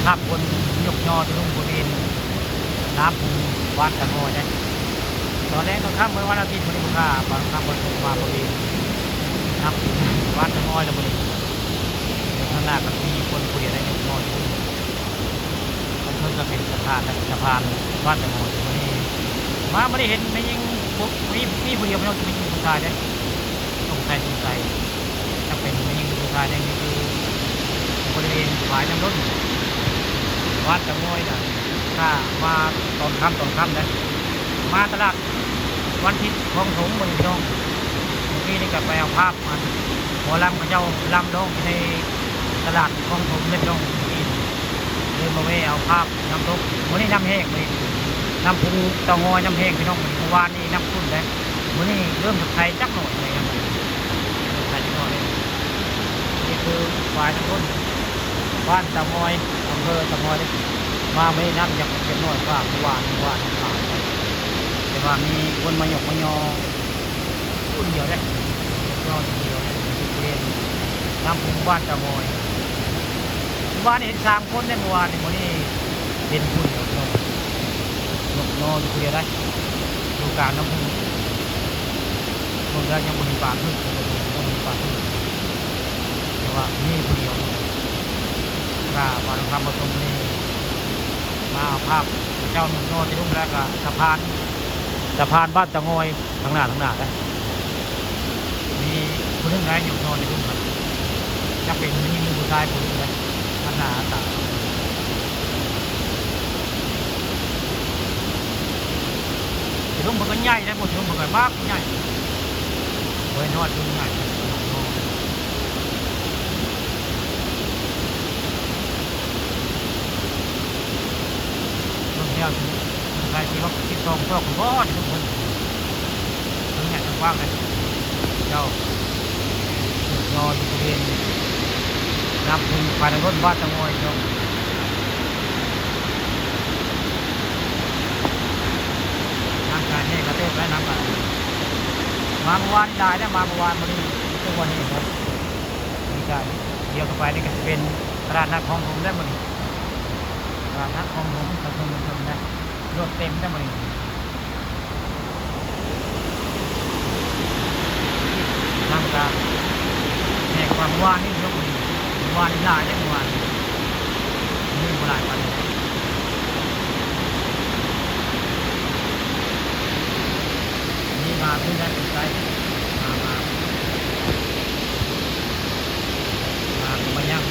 ภาพคนยกยอที่ลุ่มบริเวณน้ำพุงวัดตะโงได้ตอนแรกตอนค่ำเมื่อวันอาทิตย์มันมีค่าตอนค่ำวันศุกร์มาบริเวณน้ำพุงวัดตะโงแล้วบริเวณข้างหน้าก็มีคนคุยอะไรยกยออยู่มันเพิ่งจะเป็นสะพานวัดตะโงวันนี้มาไม่ได้เห็นไม่ยังมีผู้เดียวไม่ต้องมีผู้ชายได้สงสัยถ้าเป็นไม่ยังผู้ชายได้นี่คือบริเวณฝ่ายน้ำล้นวัดตะโงนะถ้ามาตอนค่ำนะมาตลาดวันทิศคลองถมบนยองเมื่อกี้นี่ก็ไปเอาภาพมันหมอลำกับเจ้าลำดองในตลาดคลองถมเล็ดดองกินเลยมาเวเอาภาพน้ำตกวันนี้น้ำแห้งเลยน้ำพุงเตางอยน้ำแห้งพี่น้องเมื่อวานนี่น้ำขุ่นเลยวันนี้เริ่มจากไทยจักหน่อยเลยครับไทยจักหน่อยนี่คือฝ่ายน้ำล้นบ้านเตางอยอำเภอเตางอยมาไม่นับจากเก็บน้อยว่าเมื่อวานแต่ว่ามีคนมาหยกมายอคนเดียวได้ยอเดียวเรียนน้ำพุงบ้านเตางอยเมื่อวานเห็น3 คนได้เมื่อวานนี้วันนี้เห็นคนเดียวหยกนออยู่คนเดียวได้ดูการน้ำพุงคนได้ยังบริบาลพึ่งแต่ว่านี่คนเดียวก็มาทำมาตรงนี้มาเอาภาพเจ้าหนุ่มโนที่รุ่งแล้วก็สะพานบ้านตะงอยทางหน้านะมีคนนึงได้หนุ่มโนที่รุ่งมันจะเป็นมีผู้ชายคนนึงเลยทางหน้าตาที่รุ่งมันก็ใหญ่นะหมดที่รุ่งมันก็มากใหญ่ไว้นอดรุ่งใหญ่ใครที่ว่าคิดตรงก็คุณพ่อทุกคนทั้งใหญ่ทั้งกว้างเลยเจ้านอนอยู่บริเวณน้ำพุงภายในรถบ้านตะงอยเจ้าน้ำการแห้งกระเต้และน้ำกันมาเมื่อวานได้ได้มาเมื่อวานวันนี้ทุกวันนี้ครับมีการเดียวกันไปนี่ก็จะเป็นตลาดนัดคลองถมได้หมดตลาดนัดคลองถมคลองถมได้รถเต็มได้หมดเลยนั่งการแหกความว่านี่ยกมือว่านี่ลายได้เมื่อวานนี่โบราณปันนี่มาเพื่อได้ติดใจมายัง